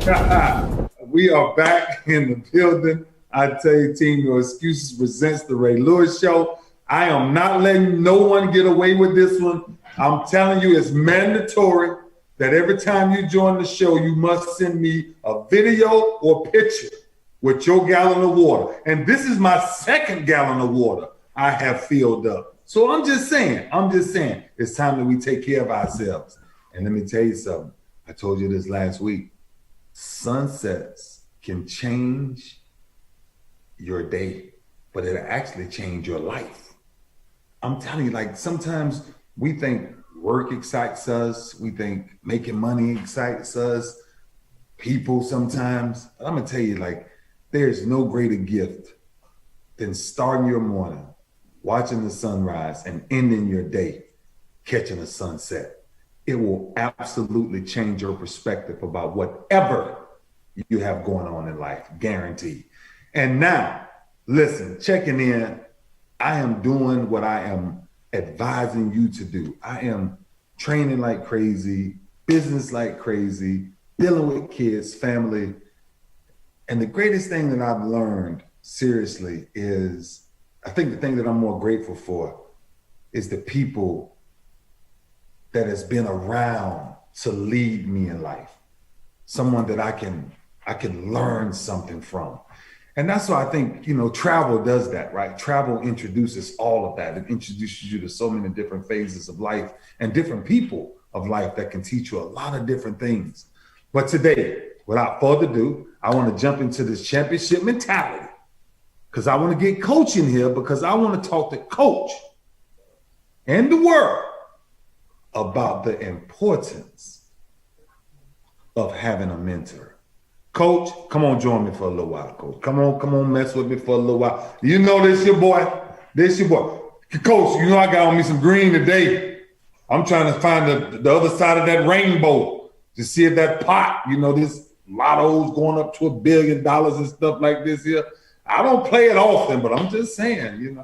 We are back in the building. I tell you, team, No Excuses presents the Ray Lewis Show. I am not letting no one get away with this one. I'm telling you, it's mandatory that every time you join the show, you must send me a video or picture with your gallon of water. And this is my second gallon of water I have filled up. So I'm just saying, it's time that we take care of ourselves. And let me tell you something. I told you this last week. Sunsets can change your day, but it'll actually change your life. I'm telling you, like, sometimes we think work excites us. We think making money excites us. People sometimes. But I'm gonna tell you, like, there's no greater gift than starting your morning, watching the sunrise, and ending your day catching a sunset. It will absolutely change your perspective about whatever you have going on in life, guaranteed. And now, listen, checking in, I am doing what I am advising you to do. I am training like crazy, business like crazy, dealing with kids, family. And the greatest thing that I've learned, seriously, is, I think the thing that I'm more grateful for is the people that has been around to lead me in life. Someone that I can learn something from. And that's why I think, travel does that, right? Travel introduces all of that. It introduces you to so many different phases of life and different people of life that can teach you a lot of different things. But today, without further ado, I want to jump into this championship mentality, because I want to get Coach in here, because I want to talk to Coach and the world about the importance of having a mentor. Coach, come on, join me for a little while, Coach. Come on, mess with me for a little while. You know this your boy. Coach, you know I got on me some green today. I'm trying to find the other side of that rainbow to see if that pot, this lotto's going up to $1 billion and stuff like this here. I don't play it often, but I'm just saying,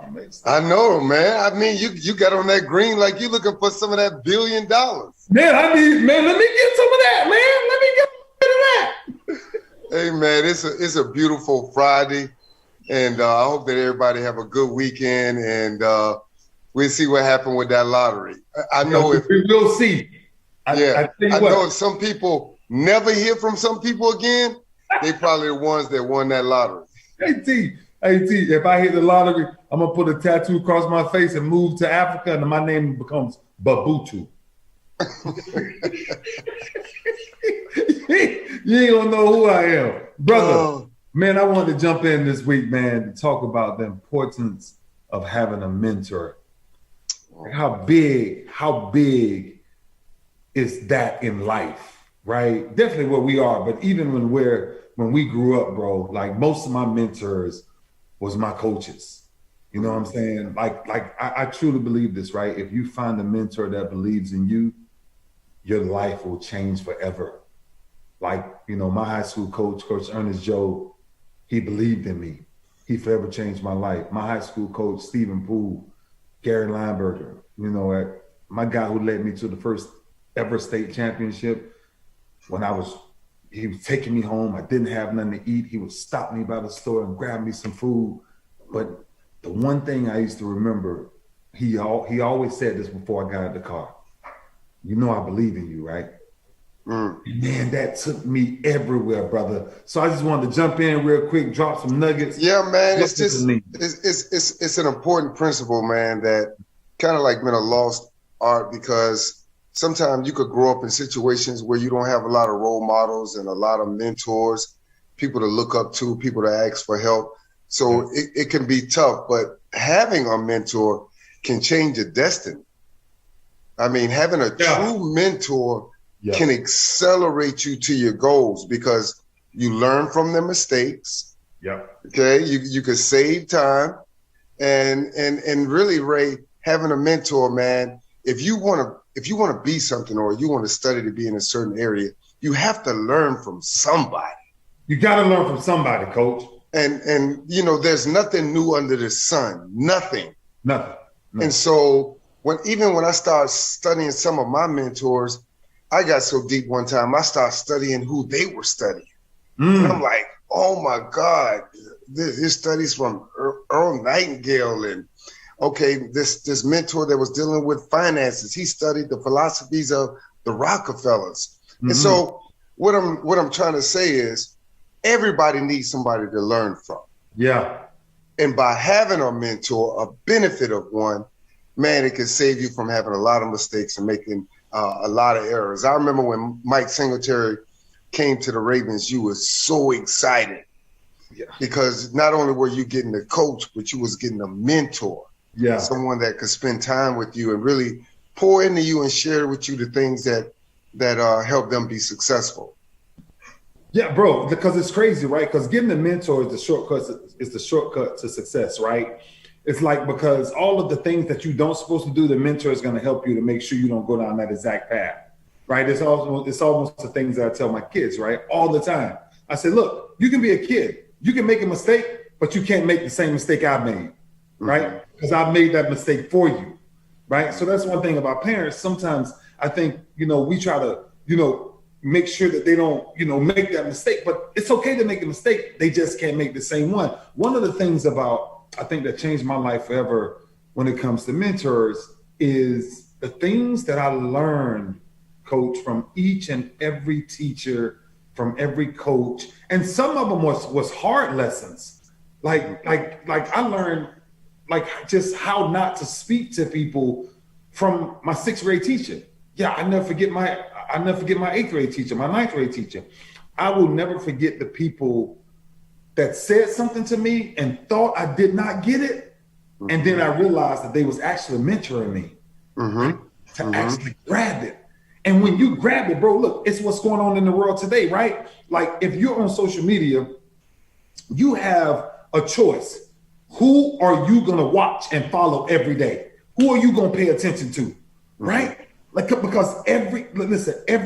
I know, man. I mean, you got on that green like you looking for some of that $1 billion. Man, let me get some of that, man. Let me get a bit of that. Hey, man, it's a beautiful Friday, and I hope that everybody have a good weekend, and we'll see what happened with that lottery. I know we will see. I know if some people never hear from some people again, they probably the ones that won that lottery. Hey T, if I hit the lottery, I'm gonna put a tattoo across my face and move to Africa, and my name becomes Babutu. You ain't gonna know who I am. Brother, man, I wanted to jump in this week, man, to talk about the importance of having a mentor. How big is that in life, right? Definitely where we are, but even when we grew up, bro, like most of my mentors was my coaches. You know what I'm saying? Like I truly believe this, right? If you find a mentor that believes in you, your life will change forever. Like, my high school coach, Coach Ernest Joe, he believed in me. He forever changed my life. My high school coach, Stephen Poole, Gary Lineberger, my guy who led me to the first ever state championship. He was taking me home. I didn't have nothing to eat. He would stop me by the store and grab me some food. But the one thing I used to remember, he always said this before I got out of the car. I believe in you, right? Man, that took me everywhere, brother. So I just wanted to jump in real quick, drop some nuggets. Yeah, man, it's an important principle, man, that kind of like been a lost art, because sometimes you could grow up in situations where you don't have a lot of role models and a lot of mentors, people to look up to, people to ask for help. So it can be tough, but having a mentor can change your destiny. I mean, having a true mentor can accelerate you to your goals, because you learn from their mistakes. Yeah. Okay. You could save time, and really, Ray, having a mentor, man, if you want to be something, or you want to study to be in a certain area, you have to learn from somebody. You got to learn from somebody, Coach. And there's nothing new under the sun. Nothing. And so when I started studying some of my mentors, I got so deep one time, I started studying who they were studying. And I'm like, oh my God, this studies from Earl Nightingale, and okay, this mentor that was dealing with finances, he studied the philosophies of the Rockefellers. And so what I'm trying to say is everybody needs somebody to learn from. Yeah. And by having a mentor, a benefit of one, man, it can save you from having a lot of mistakes and making a lot of errors. I remember when Mike Singletary came to the Ravens, you were so excited because not only were you getting a coach, but you was getting a mentor, someone that could spend time with you and really pour into you and share with you the things that help them be successful. Yeah, bro, because it's crazy, right? Because getting a mentor is the shortcut to success, right? It's like, because all of the things that you don't supposed to do, the mentor is going to help you to make sure you don't go down that exact path, right? It's almost the things that I tell my kids, right? All the time. I say, look, you can be a kid. You can make a mistake, but you can't make the same mistake I made, right? Because I made that mistake for you, right? So that's one thing about parents. Sometimes I think, we try to, make sure that they don't, make that mistake, but it's okay to make a mistake. They just can't make the same one. One of the things I think that changed my life forever when it comes to mentors is the things that I learned, Coach, from each and every teacher, from every coach. And some of them was hard lessons. Like I learned just how not to speak to people from my 6th grade teacher. Yeah, I never forget my 8th grade teacher, my 9th grade teacher. I will never forget the people that said something to me and thought I did not get it. And then I realized that they was actually mentoring me to actually grab it. And when you grab it, bro, look, it's what's going on in the world today, right? Like, if you're on social media, you have a choice. Who are you going to watch and follow every day? Who are you going to pay attention to, right? Like, because every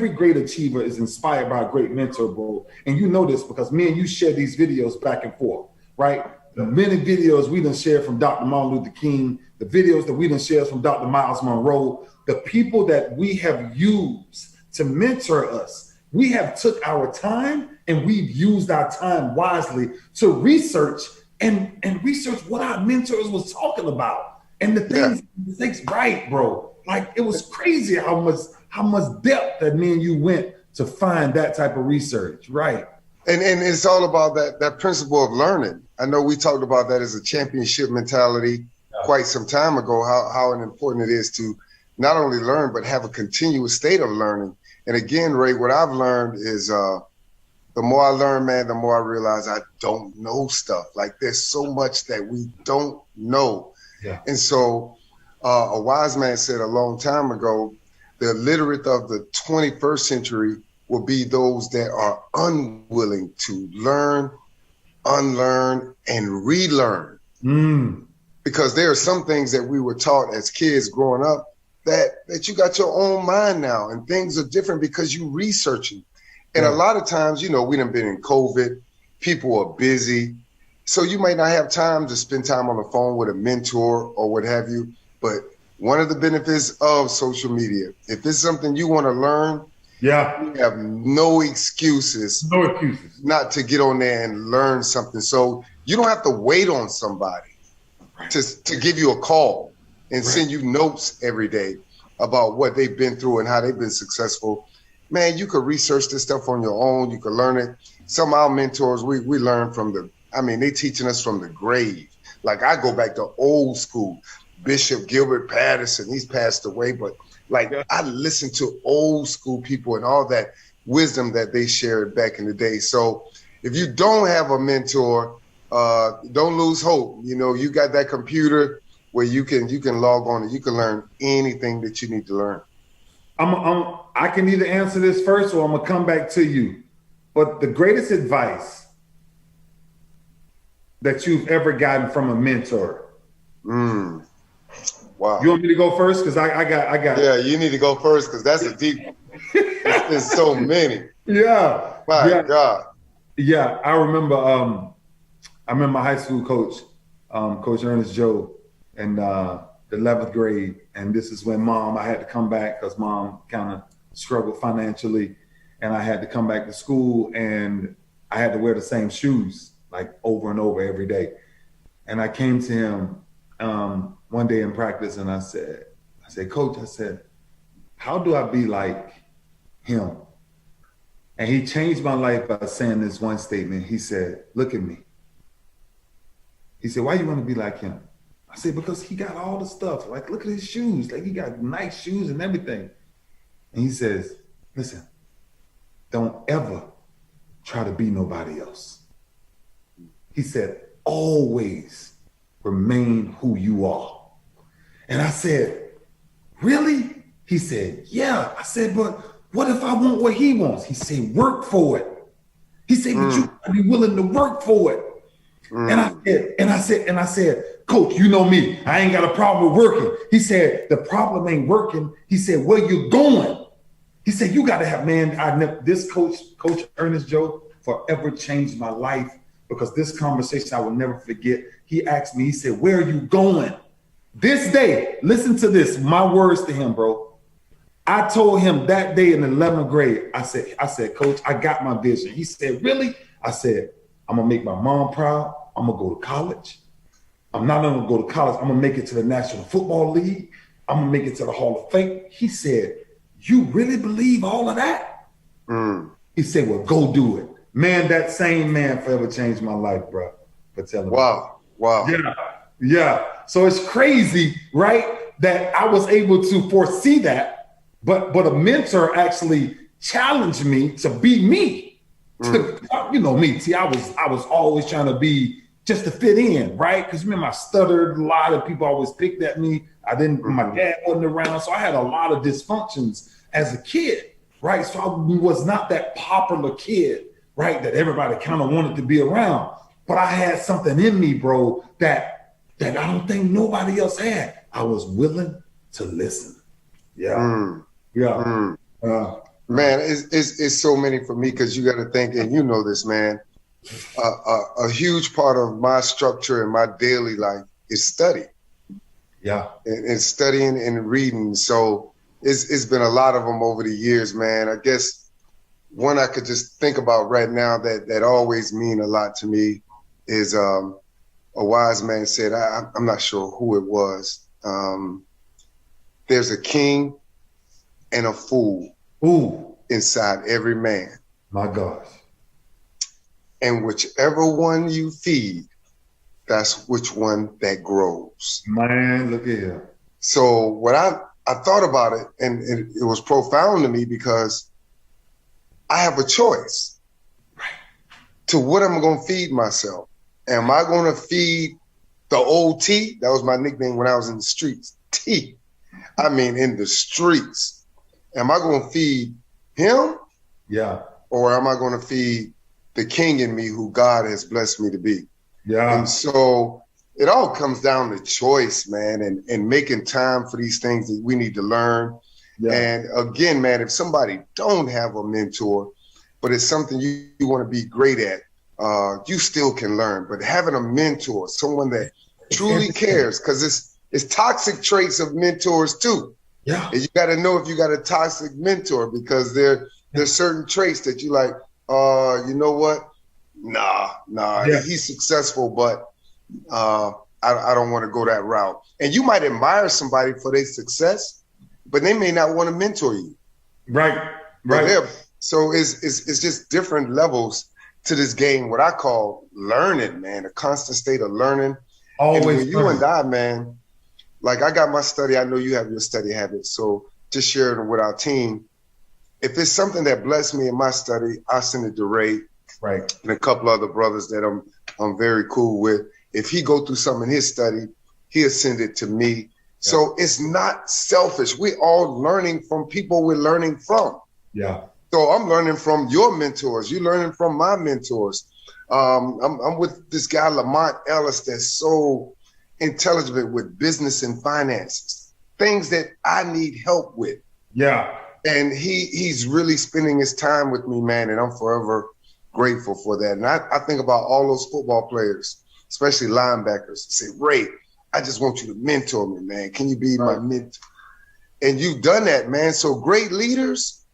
great achiever is inspired by a great mentor, bro. And you know this because me and you share these videos back and forth, right? The many videos we done shared from Dr. Martin Luther King, the videos that we done shared from Dr. Miles Monroe, the people that we have used to mentor us. We have took our time and we've used our time wisely to research and research what our mentors was talking about and the things right, bro. Like, it was crazy how much depth that me and you went to find that type of research, right? And it's all about that principle of learning. I know we talked about that as a championship mentality quite some time ago, how important it is to not only learn, but have a continuous state of learning. And again, Ray, what I've learned is the more I learn, man, the more I realize I don't know stuff. Like, there's so much that we don't know. Yeah. And so a wise man said a long time ago, the illiterate of the 21st century will be those that are unwilling to learn, unlearn, and relearn. Because there are some things that we were taught as kids growing up that you got your own mind now, and things are different because you researching. And a lot of times, we done been in COVID, people are busy. So you might not have time to spend time on the phone with a mentor or what have you. But one of the benefits of social media, if it's something you want to learn, you have no excuses not to get on there and learn something. So you don't have to wait on somebody to give you a call and send you notes every day about what they've been through and how they've been successful. Man, you could research this stuff on your own. You could learn it. Some of our mentors, we learn from they teaching us from the grave. Like, I go back to old school. Bishop Gilbert Patterson, he's passed away, but I listen to old school people and all that wisdom that they shared back in the day. So if you don't have a mentor, don't lose hope. You got that computer where you can log on and you can learn anything that you need to learn. I can either answer this first or I'm gonna come back to you. But the greatest advice that you've ever gotten from a mentor. Wow. You want me to go first? Because I got. Yeah, you need to go first because that's a deep one. There's so many. Yeah. My God. Yeah, I remember my high school coach, Coach Ernest Joe, in the 11th grade. And this is when I had to come back because Mom kind of struggled financially. And I had to come back to school. And I had to wear the same shoes like over and over every day. And I came to him one day in practice and I said, Coach, I said, how do I be like him? And he changed my life by saying this one statement. He said, look at me. He said, why you want to be like him? I said, because he got all the stuff. Like, look at his shoes. Like, he got nice shoes and everything. And he says, listen, don't ever try to be nobody else. He said, always remain who you are. And I said, really? He said, yeah. I said, but what if I want what he wants? He said, work for it. He said, but you gotta be willing to work for it. And I said, Coach, you know me. I ain't got a problem with working. He said, the problem ain't working. He said, where you going? He said, you got to have, man, this Coach Ernest Joe forever changed my life, because this conversation I will never forget. He asked me, he said, where are you going? This day, listen to this, my words to him, bro. I told him that day in the 11th grade, I said, Coach, I got my vision. He said, really? I said, I'm going to make my mom proud. I'm going to go to college. I'm not going to go to college. I'm going to make it to the National Football League. I'm going to make it to the Hall of Fame. He said, you really believe all of that? He said, well, go do it. Man, that same man forever changed my life, bro. For telling me. Wow. Yeah. So it's crazy, right? That I was able to foresee that, but a mentor actually challenged me to be me. You know me, T. I was always trying to be just to fit in, right? Because remember, I stuttered a lot, of people always picked at me. My dad wasn't around, so I had a lot of dysfunctions as a kid, right? So I was not that popular kid, right? That everybody kind of wanted to be around. But I had something in me, bro, that I don't think nobody else had. I was willing to listen. Yeah. Man, it's so many for me, because you got to think, and you know this, man, a huge part of my structure in my daily life is study. Yeah. And studying and reading. So it's been a lot of them over the years, man. I guess one I could just think about right now that always mean a lot to me is a wise man said, I'm not sure who it was. There's a king and a fool inside every man. My gosh. And whichever one you feed, that's which one that grows. Man, look at here. So what I thought about it, and it was profound to me, because I have a choice to what I'm going to feed myself. Am I going to feed the old T? That was my nickname when I was in the streets. T. I mean, in the streets. Am I going to feed him? Yeah. Or am I going to feed the king in me, who God has blessed me to be? Yeah. And so it all comes down to choice, man, and making time for these things that we need to learn. Yeah. And again, man, if somebody don't have a mentor, but it's something you want to be great at, you still can learn. But having a mentor, someone that truly cares, because it's toxic traits of mentors too. Yeah. And you got to know if you got a toxic mentor, because there's certain traits that you like, you know what? Nah, yeah. He's successful, but I don't want to go that route. And you might admire somebody for their success, but they may not want to mentor you. Right. So it's just different levels to this game, what I call learning, man, a constant state of learning. Always. And you and I, man, like I got my study, I know you have your study habits, so just sharing it with our team. If it's something that blessed me in my study, I send it to Ray, right, and a couple other brothers that I'm very cool with. If he go through something in his study, he'll send it to me. Yeah. So it's not selfish. We're all learning from people we're learning from. Yeah. So I'm learning from your mentors. You're learning from my mentors. I'm with this guy, Lamont Ellis, that's so intelligent with business and finances, things that I need help with. Yeah. And he's really spending his time with me, man, and I'm forever grateful for that. And I think about all those football players, especially linebackers, say, Ray, I just want you to mentor me, man. Can you be my mentor? And you've done that, man. So great leaders,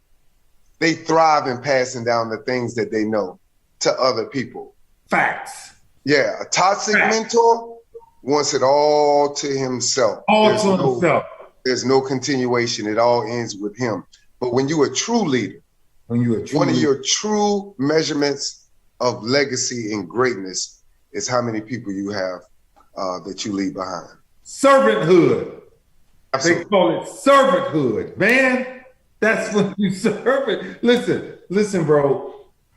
they thrive in passing down the things that they know to other people. Facts. Yeah, a toxic mentor wants it all to himself. There's no continuation. It all ends with him. But when you're a true leader, one of your true measurements of legacy and greatness is how many people you have that you leave behind. Servanthood. Absolutely. They call it servanthood, man. That's when you serve it. Listen, bro.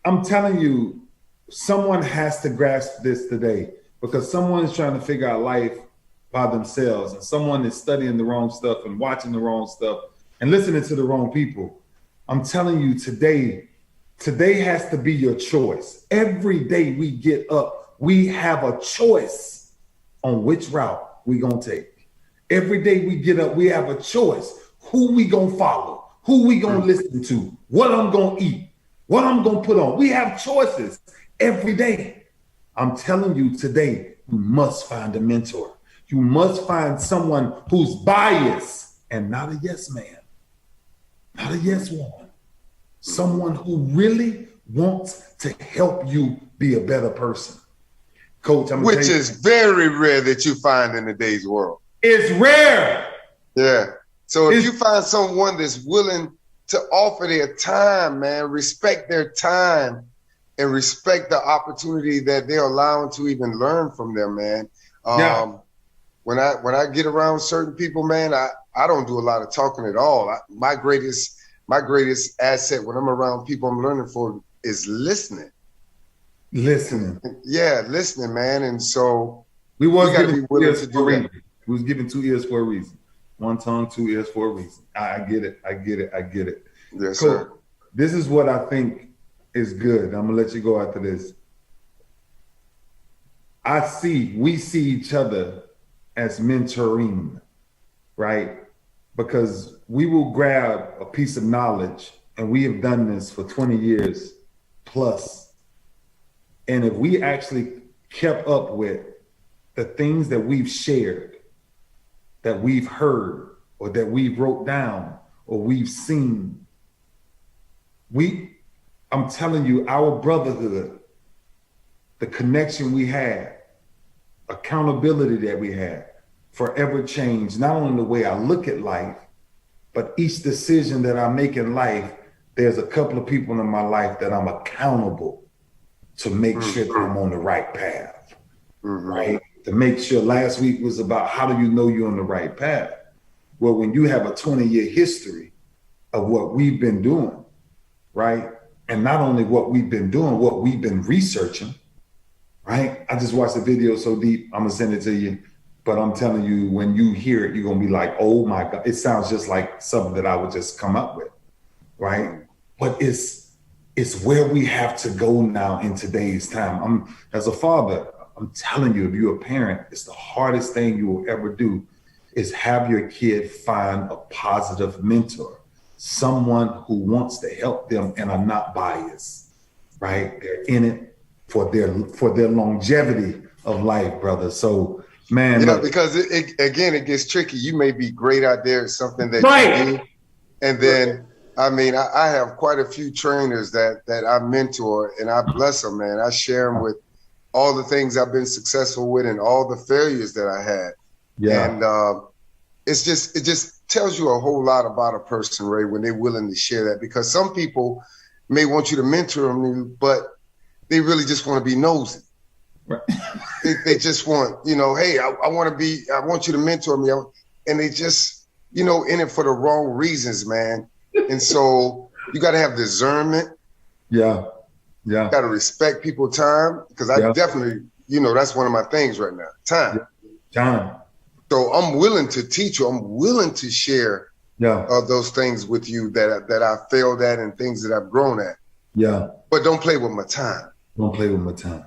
I'm telling you, someone has to grasp this today, because someone is trying to figure out life by themselves, and someone is studying the wrong stuff and watching the wrong stuff and listening to the wrong people. I'm telling you, today has to be your choice. Every day we get up, we have a choice on which route we gonna take. Every day we get up, we have a choice. Who we gonna follow? Who we gonna listen to? What I'm gonna eat? What I'm gonna put on? We have choices every day. I'm telling you today, you must find a mentor. You must find someone who's biased and not a yes man, not a yes woman. Someone who really wants to help you be a better person. Coach, which is very rare that you find in today's world. It's rare. Yeah. So if you find someone that's willing to offer their time, man, respect their time and respect the opportunity that they're allowing to even learn from them, man. When I get around certain people, man, I don't do a lot of talking at all. My greatest asset when I'm around people I'm learning from is listening. Yeah, listening, man. And so we gotta be willing to do that. We was given 2 ears for a reason. One tongue, 2 ears for a reason. I get it. Yes, sir. This is what I think is good. I'm gonna let you go after this. We see each other as mentoring, right? Because we will grab a piece of knowledge, and we have done this for 20 years plus. And if we actually kept up with the things that we've shared, that we've heard, or that we've wrote down, or we've seen, I'm telling you, our brotherhood, the connection we had, accountability that we had, forever changed not only the way I look at life, but each decision that I make in life, there's a couple of people in my life that I'm accountable to make sure that I'm on the right path, right? To make sure. Last week was about how do you know you're on the right path? Well, when you have a 20-year history of what we've been doing, right? And not only what we've been doing, what we've been researching, right? I just watched the video so deep, I'm gonna send it to you. But I'm telling you, when you hear it, you're gonna be like, oh my God, it sounds just like something that I would just come up with, right? But it's where we have to go now in today's time. As a father, I'm telling you, if you're a parent, it's the hardest thing you will ever do is have your kid find a positive mentor, someone who wants to help them and are not biased, right? They're in it for their longevity of life, brother. So, man. Yeah, look, because it gets tricky. You may be great out there at something that you do. And then, I mean, I have quite a few trainers that I mentor, and I bless them, man. I share them with all the things I've been successful with and all the failures that I had. Yeah. And it just tells you a whole lot about a person, Ray, when they're willing to share that, because some people may want you to mentor them, but they really just want to be nosy. Right. They just want, hey, I want you to mentor me. And they just, in it for the wrong reasons, man. And so you got to have discernment. Yeah. Yeah. You got to respect people's time, because I definitely, that's one of my things right now. Time. Time. So I'm willing to teach you. I'm willing to share those things with you that I failed at and things that I've grown at. Yeah. But don't play with my time. Don't play with my time.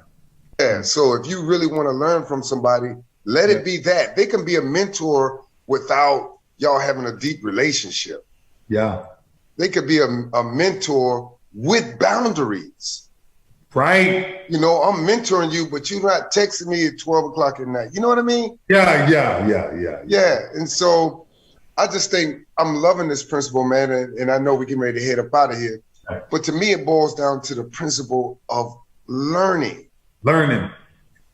Yeah. So if you really want to learn from somebody, let it be that. They can be a mentor without y'all having a deep relationship. Yeah. They could be a mentor with boundaries. Right. I'm mentoring you, but you're not texting me at 12 o'clock at night. You know what I mean? Yeah. And so I just think I'm loving this principle, man. And I know we're getting ready to head up out of here. Right. But to me, it boils down to the principle of learning. Learning.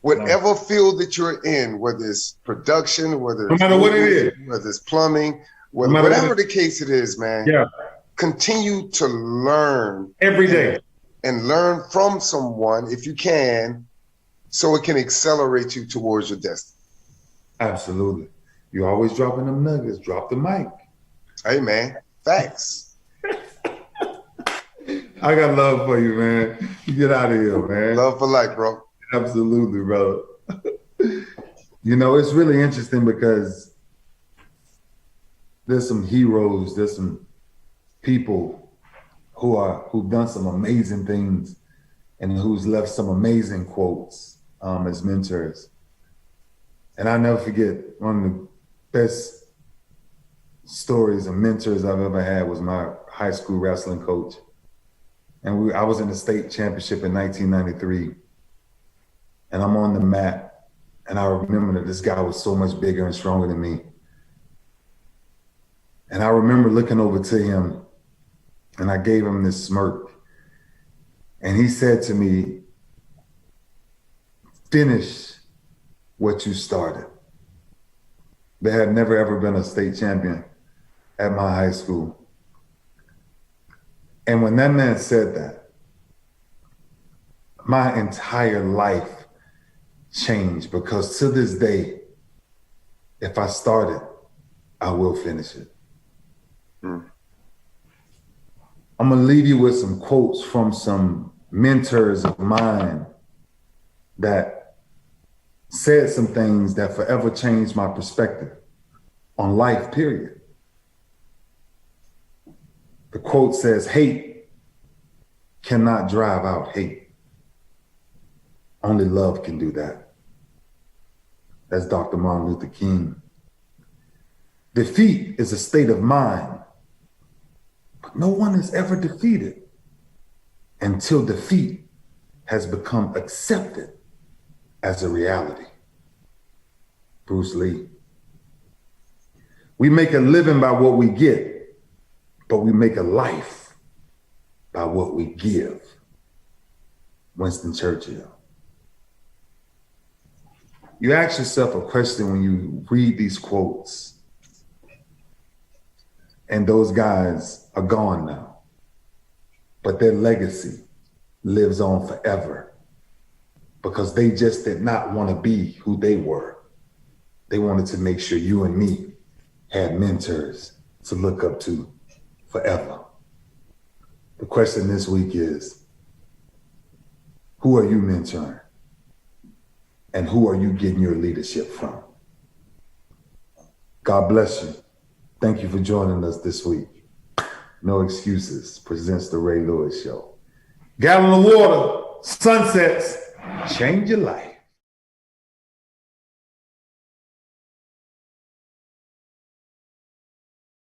Whatever field that you're in, whether it's production, whether it's no matter what it is, whether it's plumbing, whatever the case it is, man. Yeah. Continue to learn every day and learn from someone if you can, so it can accelerate you towards your destiny. Absolutely. You're always dropping them nuggets. Drop the mic. Hey, man. Facts. I got love for you, man. You get out of here, man. Love for life, bro. Absolutely, brother. You know, it's really interesting because there's some heroes, there's some people who've done some amazing things and who's left some amazing quotes as mentors. And I'll never forget, one of the best stories of mentors I've ever had was my high school wrestling coach. And I was in the state championship in 1993. And I'm on the mat. And I remember that this guy was so much bigger and stronger than me. And I remember looking over to him and I gave him this smirk. And he said to me, finish what you started. There had never ever been a state champion at my high school. And when that man said that, my entire life changed, because to this day, if I started, I will finish it. I'm gonna leave you with some quotes from some mentors of mine that said some things that forever changed my perspective on life, period. The quote says, hate cannot drive out hate. Only love can do that. That's Dr. Martin Luther King. Defeat is a state of mind, but no one is ever defeated until defeat has become accepted as a reality. Bruce Lee. We make a living by what we get, but we make a life by what we give. Winston Churchill. You ask yourself a question when you read these quotes, and those guys are gone now, but their legacy lives on forever because they just did not want to be who they were. They wanted to make sure you and me had mentors to look up to forever. The question this week is, who are you mentoring? And who are you getting your leadership from? God bless you. Thank you for joining us this week. No Excuses presents The Ray Lewis Show. Gallon of water, sunsets, change your life.